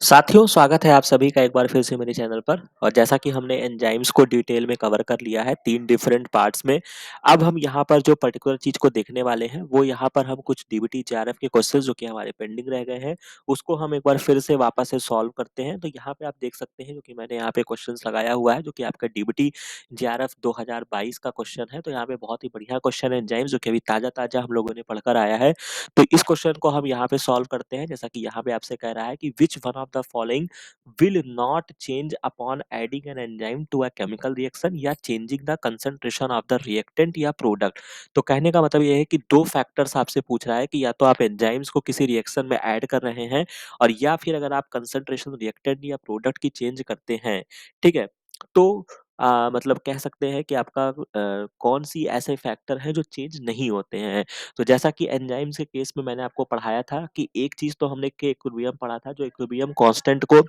साथियों, स्वागत है आप सभी का एक बार फिर से मेरे चैनल पर। और जैसा कि हमने एंजाइम्स को डिटेल में कवर कर लिया है 3 डिफरेंट पार्ट्स में। अब हम यहाँ पर जो पर्टिकुलर चीज़ को देखने वाले हैं, वो यहाँ पर हम कुछ डीबीटी जेआरएफ के क्वेश्चंस जो कि हमारे पेंडिंग रह गए हैं, उसको हम एक बार फिर से वापस से सॉल्व करते हैं। तो यहाँ पे आप देख सकते हैं, जो कि मैंने यहाँ पे क्वेश्चंस लगाया हुआ है, जो कि आपका डीबीटी जेआरएफ 2022 का क्वेश्चन है। तो यहाँ पे बहुत ही बढ़िया क्वेश्चन है एंजाइम्स, जो कि अभी ताज़ा-ताज़ा हम लोगों ने पढ़कर आया है। तो इस क्वेश्चन को हम यहाँ पे सॉल्व करते हैं। जैसा कि यहाँ पे आपसे कह रहा है कि which one of the following will not change upon adding an enzyme to a chemical reaction या changing the concentration of the reactant या product। तो कहने का मतलब ये है कि दो फैक्टर्स आपसे पूछ रहा है कि या तो आप एंजाइम्स को किसी रिएक्शन में ऐड कर रहे हैं, और या फिर अगर आप कंसंट्रेशन रिएक्टेंट या प्रोडक्ट की चेंज करते हैं, ठीक है? तो मतलब कह सकते हैं कि आपका कौन सी ऐसे फैक्टर है जो चेंज नहीं होते हैं। तो जैसा कि एंजाइम्स के केस में मैंने आपको पढ़ाया था कि एक चीज़ तो हमने के इक्विलिब्रियम पढ़ा था, जो इक्विलिब्रियम कांस्टेंट को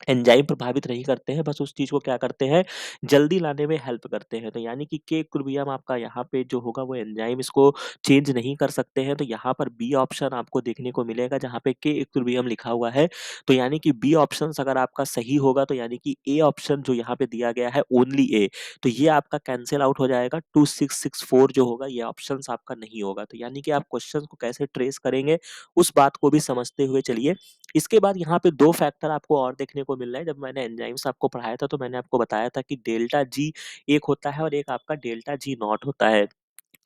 एंजाइम प्रभावित नहीं करते हैं, बस उस चीज़ को क्या करते हैं, जल्दी लाने में हेल्प करते हैं। तो यानी कि के इक्विलिब्रियम आपका यहाँ पे जो होगा, वो एंजाइम इसको चेंज नहीं कर सकते हैं। तो यहाँ पर बी ऑप्शन आपको देखने को मिलेगा, जहाँ पे के इक्विलिब्रियम लिखा हुआ है। तो यानी कि बी ऑप्शन अगर आपका सही होगा, तो यानी कि ए ऑप्शन जो यहाँ पे दिया गया है, ओनली ए, तो ये आपका कैंसल आउट हो जाएगा। 2664 जो होगा, ये ऑप्शन आपका नहीं होगा। तो यानी कि आप क्वेश्चन को कैसे ट्रेस करेंगे, उस बात को भी समझते हुए चलिए। इसके बाद यहाँ पे 2 फैक्टर आपको और देखने को मिल रहा है। जब मैंने एंजाइम्स आपको पढ़ाया था, तो मैंने आपको बताया था कि डेल्टा जी एक होता है और एक आपका डेल्टा जी नॉट होता है।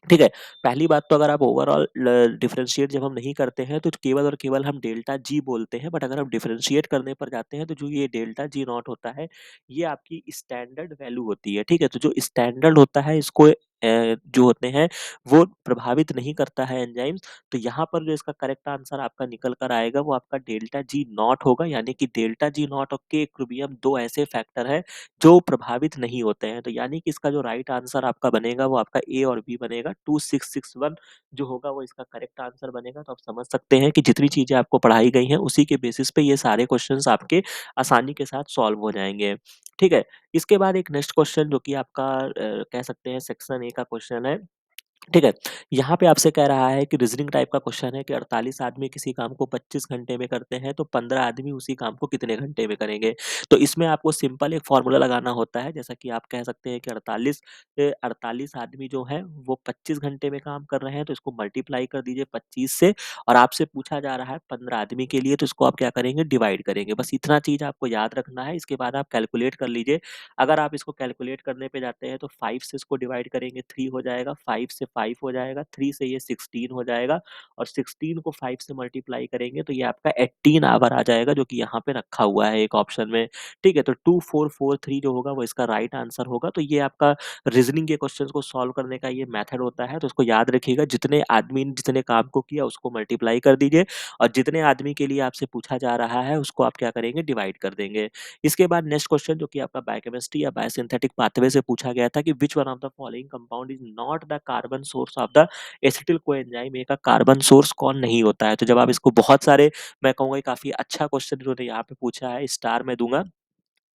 ठीक है? पहली बात तो अगर आप ओवरऑल डिफरेंशिएट जब हम नहीं करते हैं, तो केवल और केवल हम डेल्टा जी बोलते हैं। बट अगर हम डिफरेंशिएट करने पर जाते हैं, तो जो ये डेल्टा जी नॉट होता है, ये आपकी स्टैंडर्ड वैल्यू होती है। ठीक है? तो जो स्टैंडर्ड होता है, इसको जो होते हैं, वो प्रभावित नहीं करता है एंजाइम्स। तो यहाँ पर जो इसका करेक्ट आंसर आपका निकल कर आएगा, वो आपका डेल्टा जी नॉट होगा। यानी कि डेल्टा जी नॉट और के इक्विलिब्रियम 2 ऐसे फैक्टर हैं जो प्रभावित नहीं होते हैं। तो यानी कि इसका जो राइट आंसर आपका बनेगा, वो आपका ए और बी बनेगा। 2661 जो होगा, वो इसका करेक्ट आंसर बनेगा। तो आप समझ सकते हैं कि जितनी चीज़ें आपको पढ़ाई गई हैं, उसी के बेसिस पे ये सारे क्वेश्चंस आपके आसानी के साथ सॉल्व हो जाएँगे। ठीक है? इसके बाद एक नेक्स्ट क्वेश्चन, जो कि आपका कह सकते हैं सेक्शन ए का क्वेश्चन है। ठीक है? यहाँ पे आपसे कह रहा है कि रीज़निंग टाइप का क्वेश्चन है कि 48 आदमी किसी काम को 25 घंटे में करते हैं, तो 15 आदमी उसी काम को कितने घंटे में करेंगे? तो इसमें आपको सिंपल एक फ़ॉर्मूला लगाना होता है। जैसा कि आप कह सकते हैं कि 48 आदमी जो हैं, वो 25 घंटे में काम कर रहे हैं, तो इसको मल्टीप्लाई कर दीजिए 25 से। और आपसे पूछा जा रहा है 15 आदमी के लिए, तो इसको आप क्या करेंगे, डिवाइड करेंगे। बस इतना चीज़ आपको याद रखना है। इसके बाद आप कैलकुलेट कर लीजिए। अगर आप इसको कैलकुलेट करने पे जाते हैं, तो 5 से इसको डिवाइड करेंगे, 3 हो जाएगा, 5 से 5 हो जाएगा, 3 से ये 16 हो जाएगा, और 16 को 5 से मल्टीप्लाई करेंगे, तो ये आपका 18 आवर आ जाएगा, जो कि यहाँ पे रखा हुआ है एक ऑप्शन में। ठीक है? तो 2443 जो होगा, वो इसका राइट आंसर होगा। तो ये आपका रीज़निंग के क्वेश्चंस को सॉल्व करने का ये मेथड होता है। तो उसको याद रखिएगा, जितने आदमी ने जितने काम को किया, उसको मल्टीप्लाई कर दीजिए, और जितने आदमी के लिए आपसे पूछा जा रहा है, उसको आप क्या करेंगे, डिवाइड कर देंगे। इसके बाद नेक्स्ट क्वेश्चन, जो कि आपका बायोकेमिस्ट्री या बायोसिंथेटिक पाथवे से पूछा गया था कि which one of the following compound is not the carbon source of the acetyl coenzyme. A का कार्बन सोर्स कौन नहीं होता है? तो जब आप इसको बहुत सारे, मैं कहूँगा काफ़ी अच्छा क्वेश्चन इन्होंने यहाँ पे पूछा है, स्टार मैं दूँगा।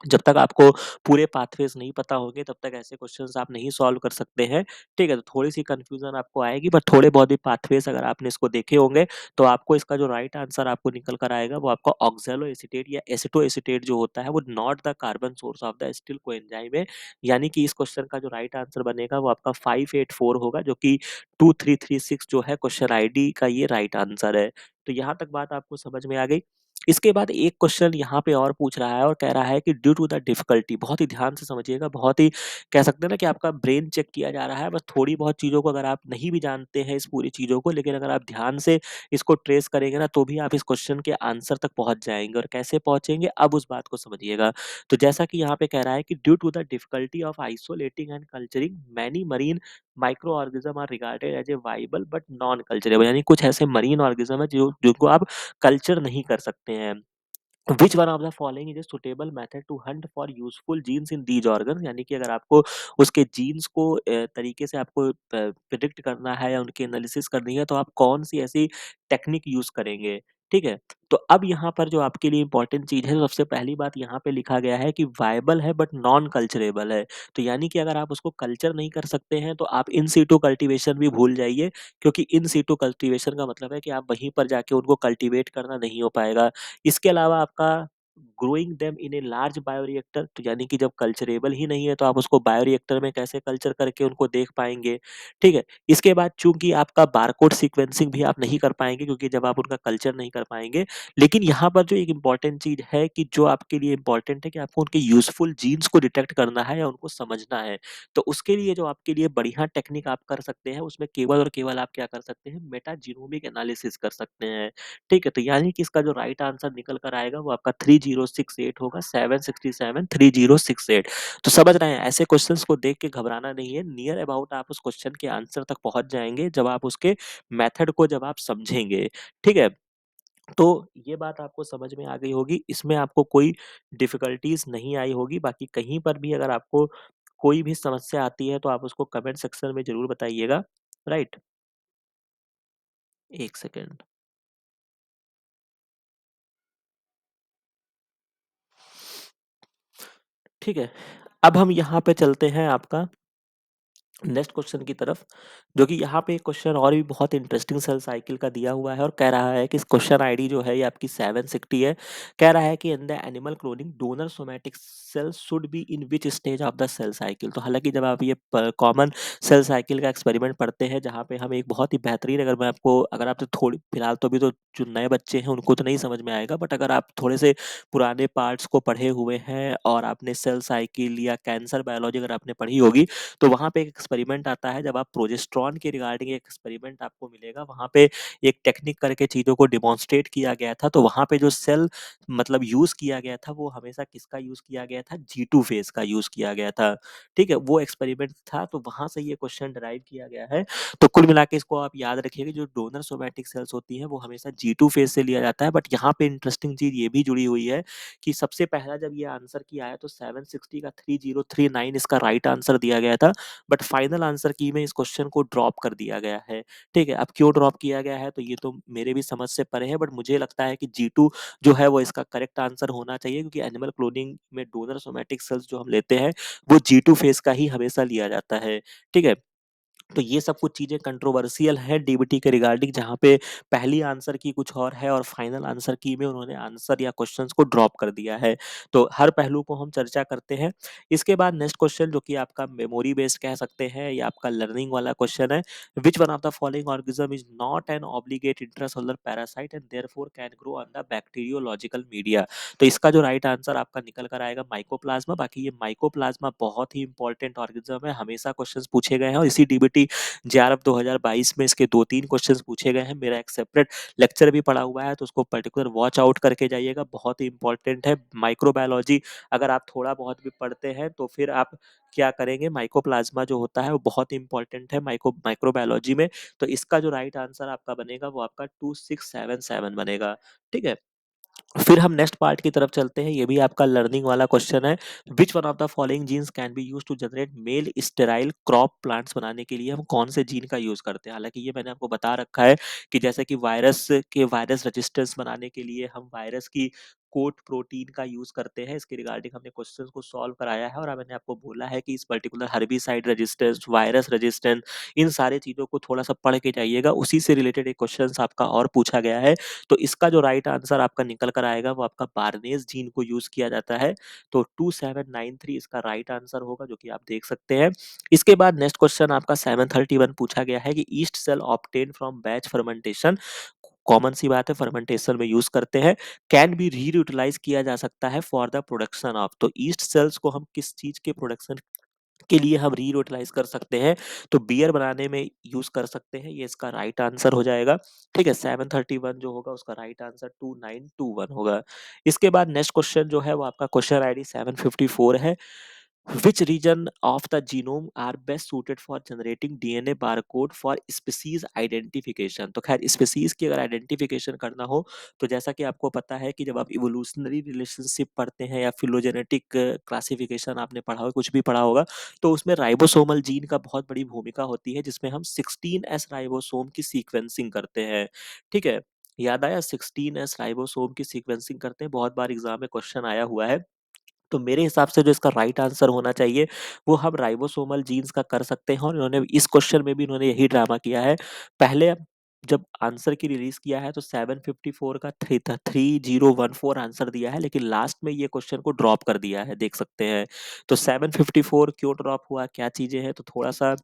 जब तक आपको पूरे पाथवेज़ नहीं पता होंगे, तब तक ऐसे क्वेश्चंस आप नहीं सॉल्व कर सकते हैं। ठीक है? तो थोड़ी-सी कन्फ्यूज़न आपको आएगी, बट थोड़े बहुत भी पाथवेज़ अगर आपने इसको देखे होंगे, तो आपको इसका जो राइट आंसर आपको निकल कर आएगा, वो आपका ऑक्ज़ैलो एसीटेट या एसीटो एसीटेट जो होता है, वो not the carbon source of the acetyl coenzyme है। यानी कि इस क्वेश्चन का जो राइट आंसर बनेगा, वो आपका 584 होगा, जो कि 2336 जो है क्वेश्चन आईडी का ये राइट आंसर है। तो यहाँ तक बात आपको समझ में आ गई। इसके बाद एक क्वेश्चन यहाँ पे और पूछ रहा है, और कह रहा है कि ड्यू टू द डिफिकल्टी, बहुत ही ध्यान से समझिएगा, बहुत ही कह सकते हैं ना कि आपका ब्रेन चेक किया जा रहा है। बस थोड़ी बहुत चीज़ों को अगर आप नहीं भी जानते हैं, इस पूरी चीज़ों को, लेकिन अगर आप ध्यान से इसको ट्रेस करेंगे ना, तो भी आप इस क्वेश्चन के आंसर तक पहुँच जाएँगे। और कैसे पहुँचेंगे, अब उस बात को समझिएगा। तो जैसा कि यहाँ पे कह रहा है कि due to the difficulty of isolating and culturing many marine micro organism are regarded as a viable but non culturable. यानी कुछ ऐसे मरीन ऑर्गेनिज्म है जो जिनको आप कल्चर नहीं कर सकते हैं। Which one of the following is a suitable method to hunt for useful genes in these organ. यानी कि अगर आपको उसके जीन्स को तरीके से आपको प्रिडिक्ट करना है या उनकी एनालिसिस करनी है, तो आप कौन सी ऐसी टेक्निक यूज करेंगे? ठीक है? तो अब यहाँ पर जो आपके लिए इंपॉर्टेंट चीज है, तो सबसे पहली बात यहाँ पे लिखा गया है कि वायबल है बट नॉन कल्चरेबल है। तो यानी कि अगर आप उसको कल्चर नहीं कर सकते हैं, तो आप इन सीटू कल्टीवेशन भी भूल जाइए, क्योंकि इन सीटू कल्टीवेशन का मतलब है कि आप वहीं पर जाके उनको कल्टीवेट करना नहीं हो पाएगा। इसके अलावा आपका growing them in a large bioreactor, तो यानी कि जब कल्चरेबल ही नहीं है तो आप उसको बायोरिएक्टर में कैसे कल्चर करके उनको देख पाएंगे। ठीक है, इसके बाद चूंकि आपका बारकोड सीक्वेंसिंग भी आप नहीं कर पाएंगे क्योंकि जब आप उनका कल्चर नहीं कर पाएंगे। लेकिन यहाँ पर जो एक इम्पॉर्टेंट चीज है कि जो आपके लिए इम्पोर्टेंट है कि आपको उनके यूजफुल जीन्स को डिटेक्ट करना है या उनको समझना है। तो उसके लिए जो आपके लिए बढ़िया टेक्निक आप कर सकते हैं उसमें केवल और केवल आप क्या कर सकते हैं, मेटा जीनोमिक एनालिसिस कर सकते हैं। ठीक है, तो यानी कि इसका जो राइट आंसर निकल कर आएगा वो आपका 3068 होगा, 767 3068। तो समझ रहे हैं, ऐसे क्वेश्चंस को देख के घबराना नहीं है, नियर अबाउट आप उस क्वेश्चन के आंसर तक पहुंच जाएंगे जब आप उसके मेथड को जब आप समझेंगे। ठीक है, तो ये बात आपको समझ में आ गई होगी, इसमें आपको कोई डिफिकल्टीज नहीं आई होगी। बाकी कहीं पर भी अगर आपको कोई भी समस्या आती है तो आप उसको कमेंट सेक्शन में जरूर बताइएगा। राइट, एक सेकेंड। ठीक है, अब हम यहाँ पे चलते हैं आपका नेक्स्ट क्वेश्चन की तरफ, जो कि यहाँ पे एक क्वेश्चन और भी बहुत इंटरेस्टिंग सेल साइकिल का दिया हुआ है और कह रहा है कि इस क्वेश्चन आईडी जो है ये आपकी 760 है। कह रहा है कि in the animal cloning donor somatic cell should be in which stage of the cell cycle. तो हालांकि जब आप ये कॉमन सेल साइकिल का एक्सपेरिमेंट पढ़ते हैं जहाँ पे हम एक बहुत ही बेहतरीन, अगर मैं आपको, अगर आप तो थोड़ी फिलहाल तो अभी तो जो नए बच्चे हैं उनको तो नहीं समझ में आएगा, बट अगर आप थोड़े से पुराने पार्ट्स को पढ़े हुए हैं और आपने सेल साइकिल या कैंसर बायोलॉजी अगर आपने पढ़ी होगी तो वहाँ पे एक एक्सपेरिमेंट आता है, जब आप प्रोजेस्टेरॉन के रिगार्डिंग एक एक्सपेरिमेंट आपको मिलेगा, वहाँ पे एक टेक्निक करके चीजों को डिमॉन्स्ट्रेट किया गया था। तो वहाँ पे जो सेल मतलब यूज किया गया था वो हमेशा किसका यूज किया गया था, G2 फेज का यूज किया गया था। ठीक है, वो एक्सपेरिमेंट था, तो वहां से ये क्वेश्चन डिराइव किया गया है। तो कुल मिला के इसको आप याद रखिएगा, जो डोनर सोमैटिक सेल्स होती हैं वो हमेशा G2 फेज से लिया जाता है। बट यहाँ पे इंटरेस्टिंग चीज ये भी जुड़ी हुई है कि सबसे पहला जब ये आंसर किया है तो 760 का 3039 इसका राइट आंसर दिया गया था। बट फाइनल आंसर की में इस क्वेश्चन को ड्रॉप कर दिया गया है। ठीक है, अब क्यों ड्रॉप किया गया है तो ये तो मेरे भी समझ से परे है, बट मुझे लगता है कि G2 जो है वो इसका करेक्ट आंसर होना चाहिए, क्योंकि एनिमल क्लोनिंग में डोनर सोमैटिक सेल्स जो हम लेते हैं वो G2 फेज का ही हमेशा लिया जाता है। ठीक है, तो ये सब कुछ चीजें कंट्रोवर्शियल है डीबीटी के रिगार्डिंग, जहाँ पे पहली आंसर की कुछ और है और फाइनल आंसर की में उन्होंने आंसर या क्वेश्चंस को ड्रॉप कर दिया है। तो हर पहलू को हम चर्चा करते हैं। इसके बाद नेक्स्ट क्वेश्चन जो कि आपका मेमोरी बेस्ड कह सकते हैं या आपका लर्निंग वाला क्वेश्चन है, which one of the following organism is not an obligate intracellular parasite and therefore can grow on the bacteriological media. तो इसका जो राइट आंसर आपका निकल कर आएगा माइकोप्लाज्मा। बाकी ये माइकोप्लाज्मा बहुत ही इंपॉर्टेंट ऑर्गेनिज्म है, हमेशा क्वेश्चन पूछे गए हैं और इसी डीबीटी जेआरएफ 2022 में इसके 2-3 क्वेश्चंस पूछे गए हैं। मेरा एक सेपरेट लेक्चर भी पड़ा हुआ है तो उसको पर्टिकुलर वॉच आउट करके जाइएगा, बहुत ही इंपॉर्टेंट है। माइक्रोबायोलॉजी अगर आप थोड़ा बहुत भी पढ़ते हैं तो फिर आप क्या करेंगे, माइकोप्लाज्मा जो होता है वो बहुत इंपॉर्टेंट है माइक्रोबायोलॉजी में। तो इसका जो राइट आंसर आपका बनेगा वो आपका 2677 बनेगा। ठीक है, फिर हम नेक्स्ट पार्ट की तरफ चलते हैं, ये भी आपका लर्निंग वाला क्वेश्चन है। Which one of the following genes can be use to generate male sterile crop plants बनाने के लिए हम कौन से जीन का यूज करते हैं। हालांकि ये मैंने आपको बता रखा है कि जैसे कि वायरस रेजिस्टेंस बनाने के लिए हम वायरस की कोट प्रोटीन का यूज करते हैं। इसके रिगार्डिंग हमने क्वेश्चंस को सॉल्व कराया है और अब मैंने आपको बोला है कि इस particular herbicide resistance, virus resistance, इन सारे चीजों को थोड़ा सा पढ़ के जाइएगा, उसी से रिलेटेड एक क्वेश्चन आपका और पूछा गया है। तो इसका जो राइट आंसर आपका निकल कर आएगा वो आपका बार्नेज जीन को यूज किया जाता है। तो 2793 इसका राइट आंसर होगा, जो कि आप देख सकते हैं। इसके बाद नेक्स्ट क्वेश्चन आपका 731 पूछा गया है कि yeast cell obtain from batch fermentation, common सी बात है, फर्मेंटेशन में यूज करते हैं, कैन बी रीयूटिलाइज किया जा सकता है फॉर द प्रोडक्शन ऑफ। तो ईस्ट सेल्स को हम किस चीज के प्रोडक्शन के लिए हम रीयूटिलाइज कर सकते हैं, तो बियर बनाने में यूज कर सकते हैं, ये इसका राइट आंसर हो जाएगा। ठीक है, 731 जो होगा उसका राइट आंसर 2921 होगा। इसके बाद नेक्स्ट क्वेश्चन जो है वो आपका क्वेश्चन आईडी 754 है। Which region of the genome are best suited for generating DNA barcode for species identification? तो खैर स्पीसीज की अगर आइडेंटिफिकेशन करना हो तो जैसा कि आपको पता है कि जब आप इवोल्यूशनरी रिलेशनशिप पढ़ते हैं या फिलोजेनेटिक क्लासिफिकेशन आपने पढ़ा हो, कुछ भी पढ़ा होगा, तो उसमें राइबोसोमल जीन का बहुत बड़ी भूमिका होती है, जिसमें हम 16S राइबोसोम की सीक्वेंसिंग करते हैं। ठीक है, याद आया, 16S राइबोसोम की सीक्वेंसिंग करते हैं, बहुत बार एग्जाम में क्वेश्चन आया हुआ है। तो मेरे हिसाब से जो इसका राइट आंसर होना चाहिए वो हम राइबोसोमल जीन्स का कर सकते हैं और इन्होंने इस क्वेश्चन में भी इन्होंने यही ड्रामा किया है। पहले जब आंसर की रिलीज किया है तो 754 का 3014 आंसर दिया है, लेकिन लास्ट में ये क्वेश्चन को ड्रॉप कर दिया है, देख सकते हैं। तो 754 क्यों ड्रॉप हुआ, क्या चीजें हैं, तो थोड़ा सा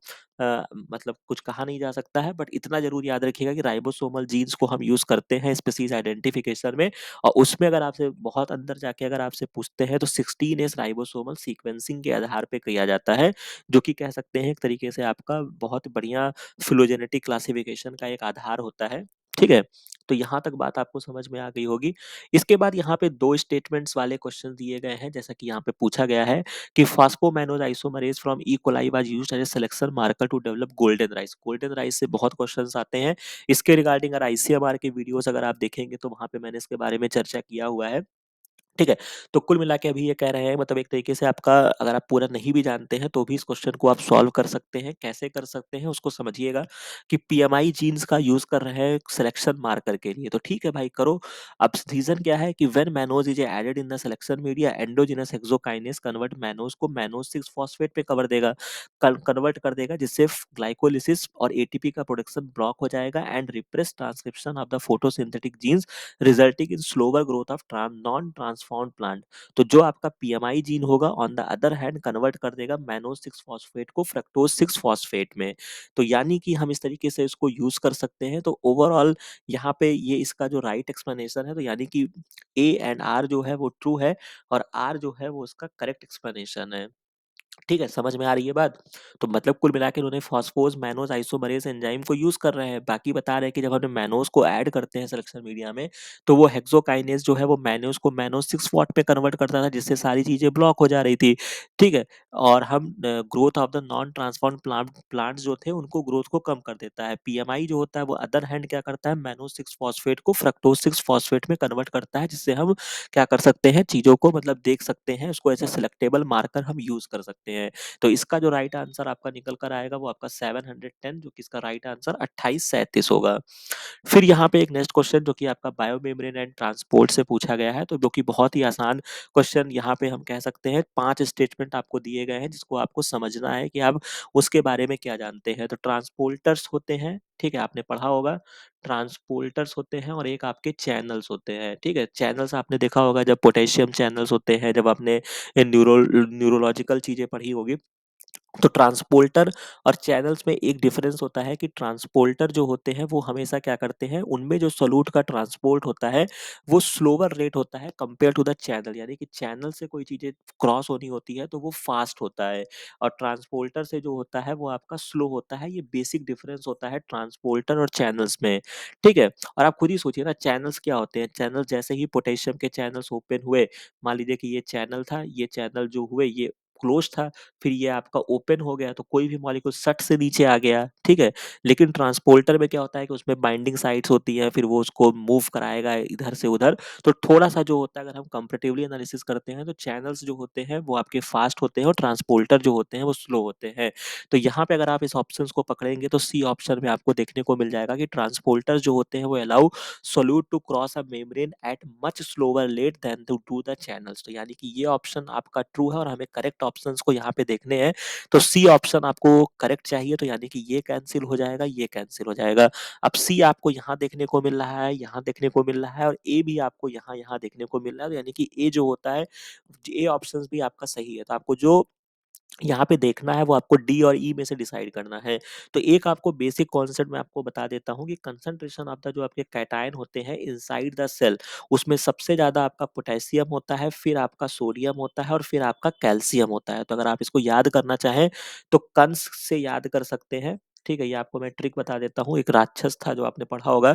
मतलब कुछ कहा नहीं जा सकता है, बट इतना जरूर याद रखिएगा कि राइबोसोमल जीन्स को हम यूज करते हैं स्पीसीज आइडेंटिफिकेशन में। और उसमें अगर आपसे बहुत अंदर जाके अगर आपसे पूछते हैं तो 16S राइबोसोमल सीक्वेंसिंग के आधार पे किया जाता है, जो कि कह सकते हैं एक तरीके से आपका बहुत बढ़िया फिलोजेनेटिक क्लासिफिकेशन का एक आधार होता है। ठीक है, तो यहाँ तक बात आपको समझ में आ गई होगी। इसके बाद यहाँ पे दो स्टेटमेंट्स वाले क्वेश्चन दिए गए हैं, जैसा कि यहाँ पे पूछा गया है कि phosphomannose isomerase from E coli was used as a selection marker to develop golden rice. Golden rice से बहुत क्वेश्चंस आते हैं। इसके रिगार्डिंग अगर आईसीएमआर के वीडियोस अगर आप देखेंगे तो वहां पे मैंने इसके बारे में चर्चा किया हुआ है। ठीक है, तो कुल मिला के अभी ये कह रहे हैं, मतलब एक तरीके से आपका अगर आप पूरा नहीं भी जानते हैं तो भी इस क्वेश्चन को आप सॉल्व कर सकते हैं। कैसे कर सकते हैं उसको समझिएगा कि पीएमआई जीन्स का यूज कर रहे हैं सिलेक्शन मार्कर के लिए, तो ठीक है भाई करो। अब रीजन क्या है कि when mannose is added in the selection media, endogenous hexokinase convert mannose को मैनोज 6 फॉस्फेट पे कवर देगा, कन्वर्ट कर देगा, जिससे ग्लाइकोलिसिस और एटीपी का प्रोडक्शन ब्लॉक हो जाएगा and repress transcription of the photosynthetic genes resulting in slower growth of non transformed plant. तो जो आपका पीएमआई जीन होगा on the other hand convert कर देगा मैनोज 6 फॉस्फेट को फ्रक्टोज 6 फॉस्फेट में। तो यानी कि हम इस तरीके से इसको यूज कर सकते हैं। तो ओवरऑल यहाँ पे ये इसका जो राइट एक्सप्लेनेशन है, तो यानी कि ए एंड आर जो है वो ट्रू है और आर जो है वो उसका करेक्ट एक्सप्लेनेशन है। ठीक है, समझ में आ रही है बात? तो मतलब कुल मिला के उन्होंने फॉस्फोज मैनोज आइसोमरेज एंजाइम को यूज कर रहे हैं। बाकी बता रहे हैं कि जब हमने मैनोज को ऐड करते हैं सिलेक्शन मीडिया में, तो वो हेक्सोकाइनेज जो है वो मैनोज को मैनोज 6 फॉस्फेट पे कन्वर्ट करता था, जिससे सारी चीजें ब्लॉक हो जा रही थी। ठीक है, और हम growth of the non transform plants जो थे उनको ग्रोथ को कम कर देता है। पीएमआई जो होता है वो अदर हैंड क्या करता है, मैनोज 6 फॉस्फेट को फ्रक्टोज 6 फॉस्फेट में कन्वर्ट करता है, जिससे हम क्या कर सकते हैं, चीजों को मतलब देख सकते हैं, उसको ऐसे सिलेक्टेबल मार्कर हम यूज कर सकते हैं। तो इसका जो राइट आंसर आपका निकल कर आएगा वो आपका 710, जो कि इसका राइट आंसर 2837 होगा। फिर यहाँ पे एक नेक्स्ट क्वेश्चन जो कि आपका बायोमेम्ब्रेन एंड ट्रांसपोर्ट से पूछा गया है, तो जो कि बहुत ही आसान क्वेश्चन, यहाँ पे हम कह सकते हैं 5 स्टेटमेंट आपको दिए गए हैं जिसको आपको समझना है कि आप उसके बारे में क्या जानते हैं। तो ट्रांसपोर्टर्स होते हैं, ठीक है, आपने पढ़ा होगा। ट्रांसपोर्टर्स होते हैं और एक आपके चैनल्स होते हैं। ठीक है, चैनल्स आपने देखा होगा जब पोटेशियम चैनल्स होते हैं, जब आपने न्यूरोलॉजिकल चीजें पढ़ी होगी। तो ट्रांसपोर्टर और चैनल्स में एक डिफरेंस होता है कि ट्रांसपोर्टर जो होते हैं वो हमेशा क्या करते हैं, उनमें जो सोल्यूट का ट्रांसपोर्ट होता है वो स्लोवर रेट होता है कंपेयर टू द चैनल। यानी कि चैनल से कोई चीजें क्रॉस होनी होती है तो वो फास्ट होता है, और ट्रांसपोर्टर से जो होता है वो आपका स्लो होता है। ये बेसिक डिफरेंस होता है ट्रांसपोर्टर और चैनल्स में। ठीक है, और आप खुद ही सोचिए ना, चैनल्स क्या होते हैं। चैनल जैसे ही पोटेशियम के चैनल्स ओपन हुए, मान लीजिए कि ये चैनल था, ये चैनल जो हुए ये क्लोज था, फिर ये आपका ओपन हो गया तो कोई भी मॉलिक्यूल सट से नीचे आ गया। ठीक है, लेकिन ट्रांसपोर्टर में क्या होता है कि उसमें बाइंडिंग साइट्स होती हैं, फिर वो उसको मूव कराएगा इधर से उधर। तो थोड़ा सा जो होता है, अगर हम कंपेरेटिवली एनालिसिस करते हैं तो चैनल्स जो होते हैं वो आपके फास्ट होते हैं और ट्रांसपोर्टर जो होते हैं वो स्लो होते हैं। तो यहाँ पे अगर आप इस ऑप्शन को पकड़ेंगे तो सी ऑप्शन में आपको देखने को मिल जाएगा कि ट्रांसपोर्टर जो होते हैं वो allow solute to cross a membrane at much slower rate than to do the channels. तो यानी कि ये ऑप्शन आपका ट्रू है और हमें करेक्ट ऑप्शंस को यहाँ पे देखने हैं। तो सी ऑप्शन आपको करेक्ट चाहिए, तो यानी कि ये कैंसिल हो जाएगा, ये कैंसिल हो जाएगा। अब सी आपको यहाँ देखने को मिल रहा है, यहाँ देखने को मिल रहा है, और ए भी आपको यहाँ यहाँ देखने को मिल रहा है। तो यानी कि ए जो होता है, ए ऑप्शन भी आपका सही है। तो आपको जो यहाँ पे देखना है वो आपको डी और ई में से डिसाइड करना है। तो एक आपको बेसिक कॉन्सेप्ट मैं आपको बता देता हूँ कि कंसंट्रेशन ऑफ द जो आपके कैटायन होते हैं इनसाइड द सेल, उसमें सबसे ज्यादा आपका पोटेशियम होता है, फिर आपका सोडियम होता है और फिर आपका कैल्शियम होता है। तो अगर आप इसको याद करना चाहें तो कंस से याद कर सकते हैं। ठीक है, ये आपको मैं ट्रिक बता देता हूँ। एक राक्षस था जो आपने पढ़ा होगा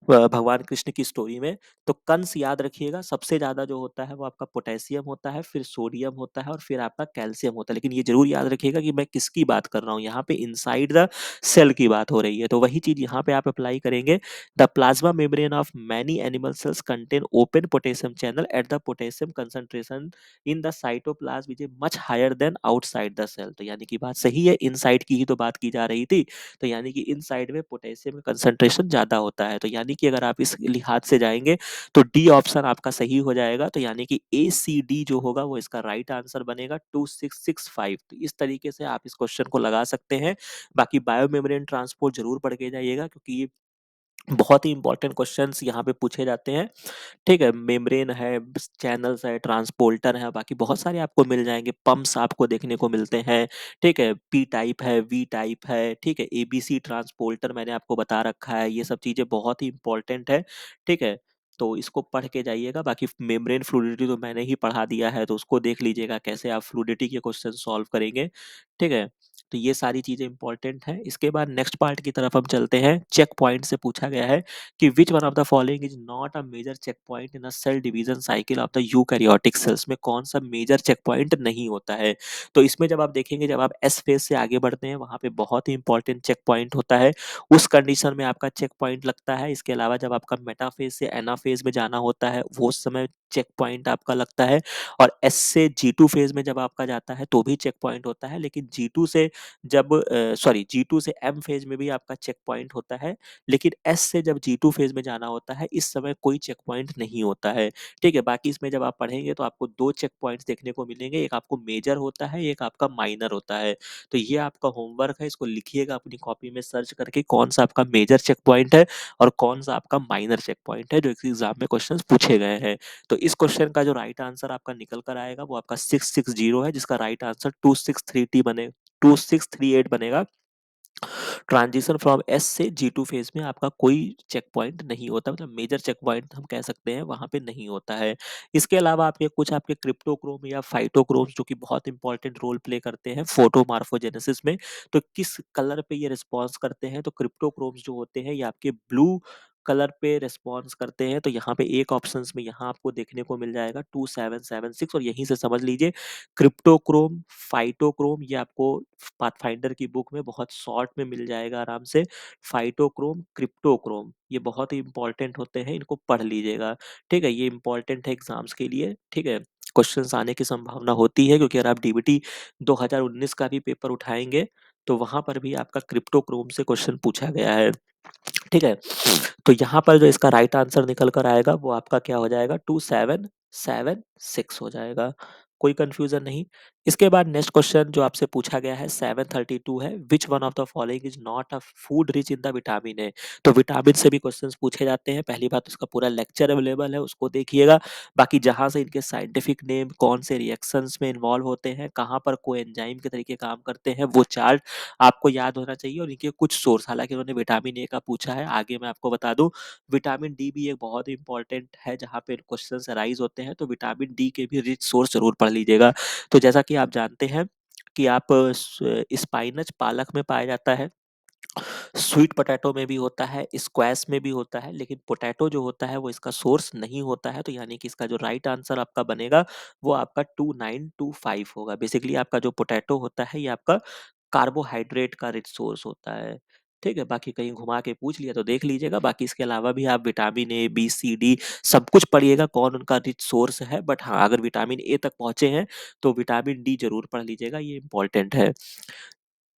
भगवान कृष्ण की स्टोरी में। तो कंस याद रखिएगा, सबसे ज्यादा जो होता है वो आपका पोटेशियम होता है, फिर सोडियम होता है और फिर आपका कैल्शियम होता है। लेकिन ये जरूर याद रखिएगा कि मैं किसकी बात कर रहा हूँ, यहाँ पे इनसाइड द सेल की बात हो रही है। तो वही चीज यहाँ पे आप अप्लाई करेंगे। The plasma membrane of many animal cells contain open potassium channel at the potassium concentration in the cytoplasm is much higher than outside the cell. तो यानी कि बात सही है, इनसाइड की ही तो बात की जा रही थी। तो यानी कि इनसाइड में पोटेशियम का कंसंट्रेशन ज्यादा होता है। तो यानी कि अगर आप इस लिहाज से जाएंगे तो डी ऑप्शन आपका सही हो जाएगा। तो यानी कि ए सी डी जो होगा वो इसका राइट आंसर बनेगा 2665। तो इस तरीके से आप इस क्वेश्चन को लगा सकते हैं। बाकी बायोमेम्ब्रेन ट्रांसपोर्ट जरूर पढ़ के जाइएगा, क्योंकि बहुत ही इंपॉर्टेंट क्वेश्चंस यहाँ पे पूछे जाते हैं। ठीक है, मेम्ब्रेन है, चैनल्स है, ट्रांसपोर्टर है, बाकी बहुत सारे आपको मिल जाएंगे, पंप्स आपको देखने को मिलते हैं। ठीक है, पी टाइप है, वी टाइप है, ठीक है, एबीसी ट्रांसपोर्टर मैंने आपको बता रखा है, ये सब चीज़ें बहुत ही इंपॉर्टेंट है। ठीक है, तो इसको पढ़ के जाइएगा। बाकी मेम्ब्रेन फ्लूइडिटी तो मैंने ही पढ़ा दिया है, तो उसको देख लीजिएगा कैसे आप फ्लूइडिटी के क्वेश्चन सॉल्व करेंगे। ठीक है, तो ये सारी चीज़ें इंपॉर्टेंट हैं। इसके बाद नेक्स्ट पार्ट की तरफ हम चलते हैं। चेक पॉइंट से पूछा गया है कि which one of the following is not a major check point in a cell division cycle of the eukaryotic cells, में कौन सा मेजर चेक पॉइंट नहीं होता है। तो इसमें जब आप देखेंगे, जब आप एस फेज से आगे बढ़ते हैं, वहां पे बहुत ही इंपॉर्टेंट चेक पॉइंट होता है, उस कंडीशन में आपका चेक पॉइंट लगता है। इसके अलावा जब आपका मेटाफेज से एनाफेज में जाना होता है, वो समय चेक पॉइंट आपका लगता है। और एस से जी टू फेज में जब आपका जाता है तो भी चेक पॉइंट होता है, लेकिन जी टू से जब जी टू से एम फेज में भी आपका चेक पॉइंट होता है, लेकिन एस से जब जी टू फेज में जाना होता है, इस समय कोई चेक पॉइंट नहीं होता है। ठीक है, बाकी इसमें जब आप पढ़ेंगे तो आपको दो चेक पॉइंट्स देखने को मिलेंगे, एक आपको मेजर होता है, एक आपका माइनर होता है। तो ये आपका होमवर्क है, इसको लिखिएगा अपनी कॉपी में सर्च करके, कौन सा आपका मेजर चेक पॉइंट है और कौन सा आपका माइनर चेक पॉइंट है जो इस एग्जाम में क्वेश्चन पूछे गए हैं। तो इस क्वेश्चन का जो राइट आंसर आपका निकल कर आएगा वो आपका 660 है, जिसका राइट आंसर 263 बने 2638 बनेगा। ट्रांजिशन फ्रॉम एस से जी टू फेज में आपका कोई चेक पॉइंट नहीं होता, मतलब मेजर चेक पॉइंट हम कह सकते हैं वहां पे नहीं होता है। इसके अलावा आपके कुछ आपके क्रिप्टोक्रोम या फाइटोक्रोम्स जो कि बहुत इंपॉर्टेंट रोल प्ले करते हैं फोटोमार्फोजेनेसिस में, तो किस कलर पे ये रिस्पॉन्स करते हैं, तो क्रिप्टोक्रोम्स जो होते हैं ये आपके ब्लू कलर पे रिस्पॉन्स करते हैं। तो यहाँ पे एक ऑप्शंस में यहाँ आपको देखने को मिल जाएगा 2776, और यहीं से समझ लीजिए क्रिप्टोक्रोम, फाइटोक्रोम, ये आपको पाथफाइंडर की बुक में बहुत शॉर्ट में मिल जाएगा आराम से। फाइटोक्रोम, क्रिप्टोक्रोम, ये बहुत ही इंपॉर्टेंट होते हैं, इनको पढ़ लीजिएगा। ठीक है, ये इंपॉर्टेंट है एग्जाम्स के लिए। ठीक है, क्वेश्चंस आने की संभावना होती है, क्योंकि अगर आप डीबीटी 2019 का भी पेपर उठाएंगे तो वहां पर भी आपका क्रिप्टोक्रोम से क्वेश्चन पूछा गया है। ठीक है, तो यहाँ पर जो इसका राइट आंसर निकल कर आएगा वो आपका क्या हो जाएगा, 2776 हो जाएगा। कोई कंफ्यूजन नहीं। इसके बाद नेक्स्ट क्वेश्चन जो आपसे पूछा गया है 732 है, which one of the following is not a food rich in the vitamin A. तो विटामिन से भी क्वेश्चंस पूछे जाते हैं। पहली बात, उसका पूरा लेक्चर अवेलेबल है, उसको देखिएगा। बाकी जहां से इनके साइंटिफिक नेम, कौन से रिएक्शंस में इन्वॉल्व होते हैं, कहाँ पर कोएंजाइम के तरीके काम करते हैं, वो चार्ट आपको याद होना चाहिए। और इनके कुछ सोर्स, हालांकि उन्होंने विटामिन ए का पूछा है, आगे मैं आपको बता दूं विटामिन डी भी एक बहुत इंपॉर्टेंट है जहाँ पे क्वेश्चन अराइज होते हैं, तो विटामिन डी के भी रिच सोर्स जरूर पढ़ लीजिएगा। तो जैसा कि आप जानते हैं कि आप स्पाइनच पालक में पाया जाता है, स्वीट पोटैटो में भी होता है, स्क्वैश में भी होता है, लेकिन पोटैटो जो होता है वो इसका सोर्स नहीं होता है। तो यानी कि इसका जो राइट आंसर आपका बनेगा वो आपका 2925 होगा। बेसिकली आपका जो पोटैटो होता है ये आपका कार्बोहाइड्रेट का रिच सोर्स होता है। ठीक है, बाकी कहीं घुमा के पूछ लिया तो देख लीजिएगा। बाकी इसके अलावा भी आप vitamin A, B, C, D सब कुछ पढ़िएगा कौन उनका रिच सोर्स है। बट हाँ, अगर विटामिन ए तक पहुंचे हैं तो विटामिन डी जरूर पढ़ लीजिएगा, ये इंपॉर्टेंट है।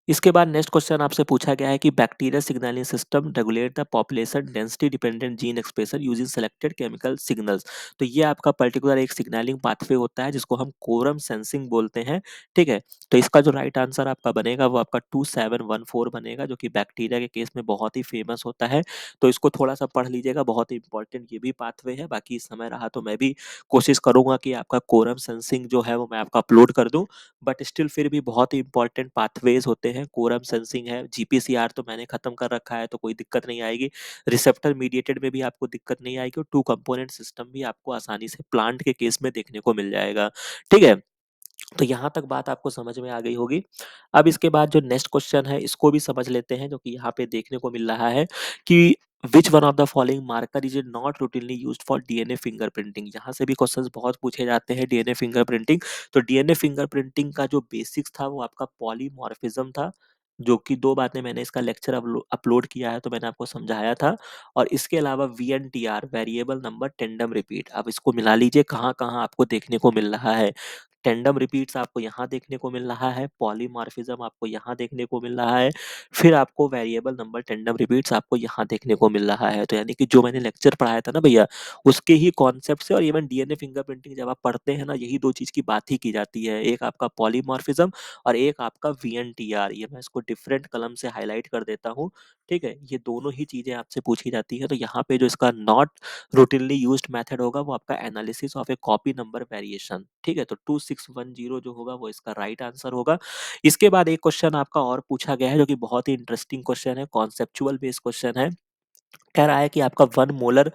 इसके बाद नेक्स्ट क्वेश्चन आपसे पूछा गया है कि bacteria signalling system regulate the population density dependent gene expression using selected chemical signals. तो ये आपका पर्टिकुलर एक सिग्नलिंग पाथवे होता है जिसको हम कोरम सेंसिंग बोलते हैं। ठीक है, तो इसका जो राइट आंसर आपका बनेगा वो आपका 2714 बनेगा, जो कि बैक्टीरिया के केस में बहुत ही फेमस होता है। तो इसको थोड़ा सा पढ़ लीजिएगा, बहुत ही इंपॉर्टेंट ये भी पाथवे है। बाकी इस समय रहा तो मैं भी कोशिश करूंगा कि आपका कोरम सेंसिंग जो है वो मैं आपका अपलोड कर दूं। बट स्टिल फिर भी बहुत ही इंपॉर्टेंट पाथवेज होते हैं। कोरम सेंसिंग है, जीपीसीआर तो मैंने खत्म कर रखा है तो कोई दिक्कत नहीं आएगी। रिसेप्टर मीडिएटेड में भी आपको दिक्कत नहीं आएगी, और टू कंपोनेंट सिस्टम भी आपको आसानी से प्लांट के केस में देखने को मिल जाएगा। ठीक है, तो यहाँ तक बात आपको समझ में आ गई होगी। अब इसके बाद जो नेक्स्ट क्वेश्चन है इसको भी समझ लेते हैं, जो कि यहाँ पे देखने को मिल रहा है कि which one of the following marker is not routinely used for DNA fingerprinting. यहाँ से भी क्वेश्चंस बहुत पूछे जाते हैं डीएनए फिंगरप्रिंटिंग। तो डीएनए फिंगरप्रिंटिंग का जो बेसिक्स था वो आपका पॉलीमॉर्फिज्म था, जो कि दो बातें मैंने इसका लेक्चर अपलोड किया है तो मैंने आपको समझाया था। और इसके अलावा VNTR, variable number tandem repeat, अब इसको मिला लीजिए कहाँ कहाँ आपको देखने को मिल रहा है। टेंडम रिपीट्स आपको यहाँ देखने को मिल रहा है, पॉलीमॉर्फिज्म आपको यहाँ देखने को मिल रहा है, फिर आपको वेरिएबल नंबर टेंडम रिपीट्स आपको यहाँ देखने को मिल रहा है। तो यानी कि जो मैंने लेक्चर पढ़ाया था ना भैया, उसके ही कॉन्सेप्ट से और इवन डीएनए फिंगरप्रिंटिंग जब आप पढ़ते हैं ना, यही 2 चीज़ की बात ही की जाती है। एक आपका पॉलीमॉर्फिज्म और एक आपका वीएनटीआर। ये मैं इसको डिफरेंट कलम से हाइलाइट कर देता हूँ, ठीक है? ये दोनों ही चीज़ें आपसे पूछी जाती हैं। तो यहाँ पे जो इसका नॉट रूटीनली यूज्ड मेथड होगा वो आपका analysis of A copy number variation, ठीक है? तो 2610 जो होगा वो इसका राइट आंसर होगा। इसके बाद एक क्वेश्चन आपका और पूछा गया है जो कि बहुत ही इंटरेस्टिंग क्वेश्चन है, कॉन्सेप्चुअल बेस्ड क्वेश्चन है। कह रहा है कि आपका 1 मोलर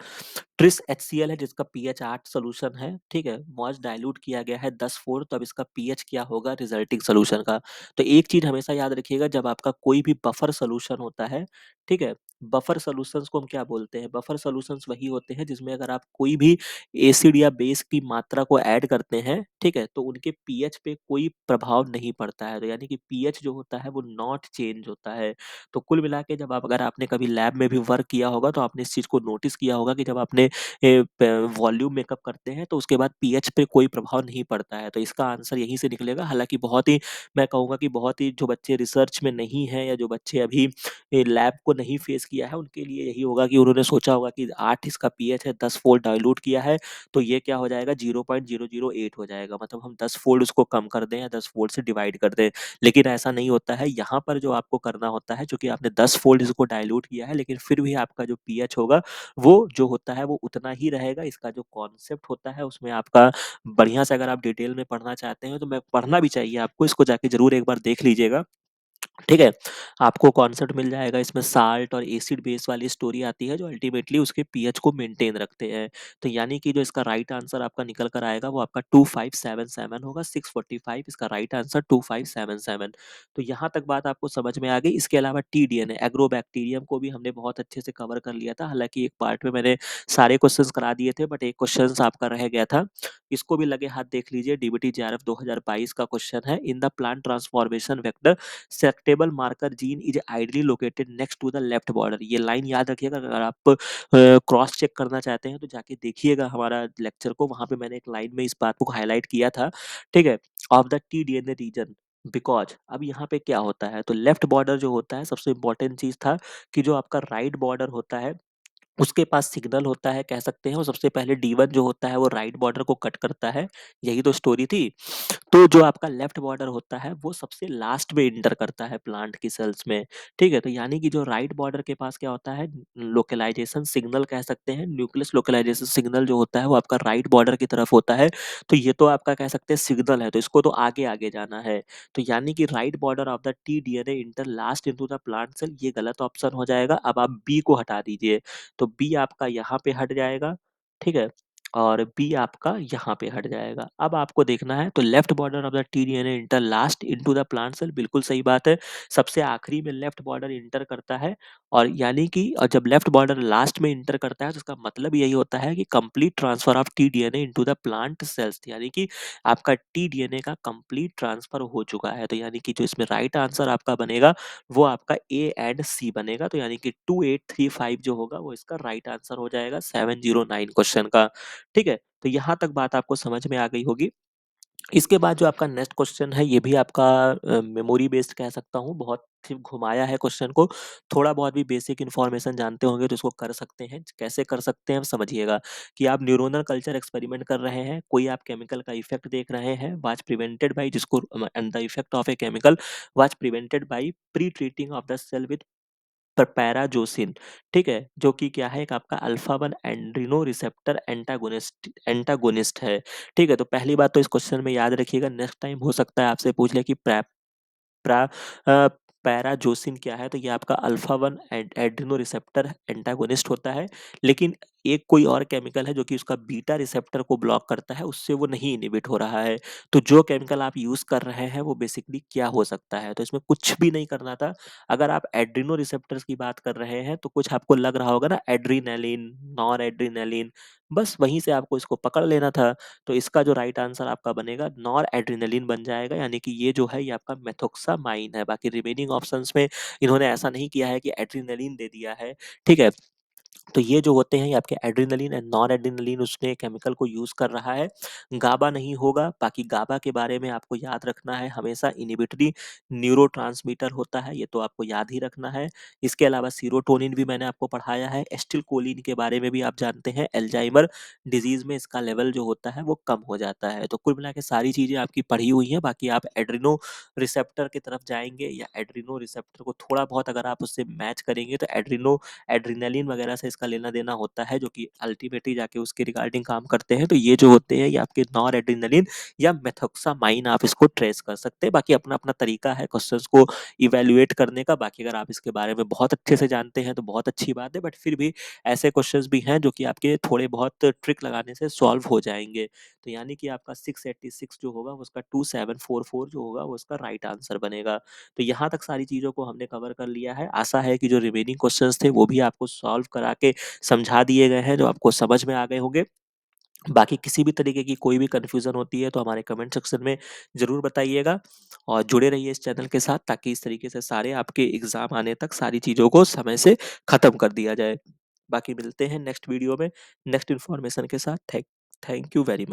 ट्रिस HCl है जिसका पीएच 8 सॉल्यूशन है, ठीक है? मॉइस्ट डाइल्यूट किया गया है 10-4, तो अब इसका पीएच क्या होगा रिजल्टिंग सॉल्यूशन का? तो एक चीज़ हमेशा याद रखिएगा, जब आपका कोई भी बफर सॉल्यूशन होता है, ठीक है? बफर सॉल्यूशंस को हम क्या बोलते हैं? बफर सॉल्यूशंस वही होते हैं जिसमें अगर आप कोई भी एसिड या बेस की मात्रा को ऐड करते हैं, ठीक है? तो उनके पीएच पे कोई प्रभाव नहीं पड़ता है। तो यानी कि पीएच जो होता है वो नॉट चेंज होता है। तो कुल मिला के जब आप अगर आपने कभी लैब में भी वर्क किया होगा तो आपने इस चीज़ को नोटिस किया होगा कि जब आपने वॉल्यूम मेकअप करते हैं तो उसके बाद पीएच पे कोई प्रभाव नहीं पड़ता है। तो इसका आंसर यहीं से निकलेगा। हालाँकि बहुत ही, मैं कहूँगा कि बहुत ही जो बच्चे रिसर्च में नहीं हैं या जो बच्चे अभी लैब को नहीं फेस किया है, उनके लिए यही होगा कि उन्होंने सोचा होगा कि 8 इसका पीएच है, 10 फोल्ड डाइल्यूट किया है, तो ये क्या हो जाएगा 0.008 हो जाएगा। मतलब हम 10 फोल्ड उसको कम कर दें या 10 फोल्ड से डिवाइड कर दें। लेकिन ऐसा नहीं होता है। यहाँ पर जो आपको करना होता है, चूँकि आपने 10 फोल्ड इसको डाइल्यूट किया है, लेकिन फिर भी आपका जो पीएच होगा वो जो होता है वो उतना ही रहेगा। इसका जो कॉन्सेप्ट होता है उसमें आपका बढ़िया से, अगर आप डिटेल में पढ़ना चाहते हैं तो मैं पढ़ना भी चाहिए आपको, इसको जाके ज़रूर एक बार देख लीजिएगा। ठीक है? आपको कॉन्सेप्ट मिल जाएगा, इसमें साल्ट और एसिड बेस वाली स्टोरी आती है जो अल्टीमेटली उसके पीएच को मेंटेन रखते हैं। तो यानी कि जो इसका राइट आंसर आपका निकल कर आएगा वो आपका 2577 होगा, 645 इसका राइट आंसर 2577। तो यहाँ तक बात आपको समझ में आ गई। इसके अलावा टीडीएनए एग्रोबैक्टीरियम को भी हमने बहुत अच्छे से कवर कर लिया था। हालाँकि एक पार्ट में मैंने सारे क्वेश्चंस करा दिए थे, बट एक क्वेश्चंस आपका रह गया था। इसको भी लगे हाथ देख लीजिए, डीबीटी जेआरएफ 2022 का क्वेश्चन है। In the plant transformation vector selectable marker gene is ideally located next to the left border. ये लाइन याद रखिएगा, अगर आप क्रॉस चेक करना चाहते हैं तो जाके देखिएगा हमारा लेक्चर को, वहां पे मैंने एक लाइन में इस बात को हाईलाइट किया था, ठीक है? Of the TDNA region, because अब यहाँ पे क्या होता है, तो लेफ्ट बॉर्डर जो होता है, सबसे इंपॉर्टेंट चीज था कि जो आपका राइट बॉर्डर होता है उसके पास सिग्नल होता है, कह सकते हैं। वो सबसे पहले D1 जो होता है वो राइट बॉर्डर को कट करता है, यही तो स्टोरी थी। तो जो आपका लेफ्ट बॉर्डर होता है वो सबसे लास्ट में इंटर करता है प्लांट की सेल्स में, ठीक है? तो यानी कि जो राइट बॉर्डर के पास क्या होता है, लोकलाइजेशन सिग्नल कह सकते हैं, न्यूक्लियस लोकलाइजेशन सिग्नल जो होता है वो आपका राइट बॉर्डर की तरफ होता है। तो ये तो आपका कह सकते हैं सिग्नल है, तो इसको तो आगे आगे जाना है। तो यानी कि right border of the T DNA inter last into the plant cell, ये गलत ऑप्शन हो जाएगा। अब आप बी को हटा दीजिए, तो बी आपका यहाँ पे हट जाएगा, ठीक है? और बी आपका यहाँ पे हट जाएगा। अब आपको देखना है, तो left border of the TDNA inter last into the plant cell, बिल्कुल सही बात है। सबसे आखिरी में लेफ्ट बॉर्डर इंटर करता है, और यानी कि जब लेफ्ट बॉर्डर लास्ट में इंटर करता है तो इसका मतलब यही होता है कि complete transfer of T-DNA into the plant cells, यानी कि आपका टीडीएनए का कंप्लीट ट्रांसफर हो चुका है। तो यानी कि जो इसमें राइट आंसर आपका बनेगा वो आपका ए एंड सी बनेगा। तो यानी कि 2835 जो होगा वो इसका राइट आंसर हो जाएगा 709 क्वेश्चन का, ठीक है? तो यहाँ तक बात आपको समझ में आ गई होगी। इसके बाद जो आपका नेक्स्ट क्वेश्चन है ये भी आपका मेमोरी बेस्ड कह सकता हूँ, बहुत ही घुमाया है क्वेश्चन को। थोड़ा बहुत भी बेसिक इन्फॉर्मेशन जानते होंगे तो इसको कर सकते हैं। कैसे कर सकते हैं अब समझिएगा, कि आप न्यूरोनल कल्चर एक्सपेरिमेंट कर रहे हैं, कोई आप केमिकल का इफेक्ट देख रहे हैं, वाज प्रिवेंटेड बाय, जिसको and the effect of a chemical was prevented by pre treating of the cell with prazosin, ठीक है? जो कि क्या है, एक आपका alpha 1 adreno receptor antagonist antagonist है, ठीक है? तो पहली बात तो इस क्वेश्चन में याद रखिएगा, नेक्स्ट टाइम हो सकता है आपसे पूछ ले कि प्रा अ, पैराजोसिन क्या है, तो ये आपका अल्फा 1 एड्रेनो रिसेप्टर एंटागोनिस्ट होता है। लेकिन एक कोई और केमिकल है जो कि उसका बीटा रिसेप्टर को ब्लॉक करता है, उससे वो नहीं इनिबिट हो रहा है। तो जो केमिकल आप यूज़ कर रहे हैं वो बेसिकली क्या हो सकता है? तो इसमें कुछ भी नहीं करना था। अगर आप एड्रेनो रिसेप्टर्स की बात कर रहे हैं तो कुछ आपको लग रहा होगा ना, एड्रेनालिन, नॉरएड्रेनालिन, बस वहीं से आपको इसको पकड़ लेना था। तो इसका जो राइट आंसर आपका बनेगा नॉर एड्रेनलिन बन जाएगा, यानी कि ये जो है ये आपका मेथोक्सामाइन है। बाकी रिमेनिंग ऑप्शंस में इन्होंने ऐसा नहीं किया है कि एड्रेनलिन दे दिया है, ठीक है? तो ये जो होते हैं ये आपके एड्रेनलिन एंड नॉन एड्रेनलिन उसमें केमिकल को यूज़ कर रहा है। गाबा नहीं होगा, बाकी गाबा के बारे में आपको याद रखना है हमेशा इन्हिबिटरी न्यूरोट्रांसमीटर होता है, ये तो आपको याद ही रखना है। इसके अलावा सेरोटोनिन भी मैंने आपको पढ़ाया है, एसिटिलकोलिन के बारे में भी आप जानते हैं, अल्जाइमर डिजीज़ में इसका लेवल जो होता है वो कम हो जाता है। तो कुल मिला के सारी चीज़ें आपकी पढ़ी हुई हैं, बाकी आप एड्रेनो रिसेप्टर की तरफ जाएँगे या एड्रेनो रिसेप्टर को थोड़ा बहुत अगर आप उससे मैच करेंगे तो एड्रेनालिन वगैरह से इसका लेना देना होता है, जो कि अल्टीमेटली जाके उसके रिगार्डिंग काम करते हैं। तो ये जो होते हैं ये आपके नॉर एड्रेनालिन या मेथोक्सामाइन आप इसको ट्रेस कर सकते हैं। बाकी अपना अपना तरीका है क्वेश्चंस को इवेल्युएट करने का। बाकी अगर आप इसके बारे में बहुत अच्छे से जानते हैं तो बहुत अच्छी बात है, बट फिर भी ऐसे क्वेश्चंस भी हैं जो कि आपके थोड़े बहुत ट्रिक लगाने से सॉल्व हो जाएंगे। तो यानी कि आपका 686 जो होगा उसका 2744 जो होगा वो उसका राइट आंसर बनेगा। तो यहाँ तक सारी चीज़ों को हमने कवर कर लिया है। आशा है कि जो रिमेनिंग क्वेश्चंस थे वो भी आपको सॉल्व करा के समझा दिए गए हैं, जो आपको समझ में आ गए होंगे। बाकी किसी भी तरीके की कोई भी कन्फ्यूज़न होती है तो हमारे कमेंट सेक्शन में ज़रूर बताइएगा और जुड़े रहिए इस चैनल के साथ, ताकि इस तरीके से सारे आपके एग्ज़ाम आने तक सारी चीज़ों को समय से ख़त्म कर दिया जाए। बाकी मिलते हैं नेक्स्ट वीडियो में नेक्स्ट इन्फॉर्मेशन के साथ। Thank you very much.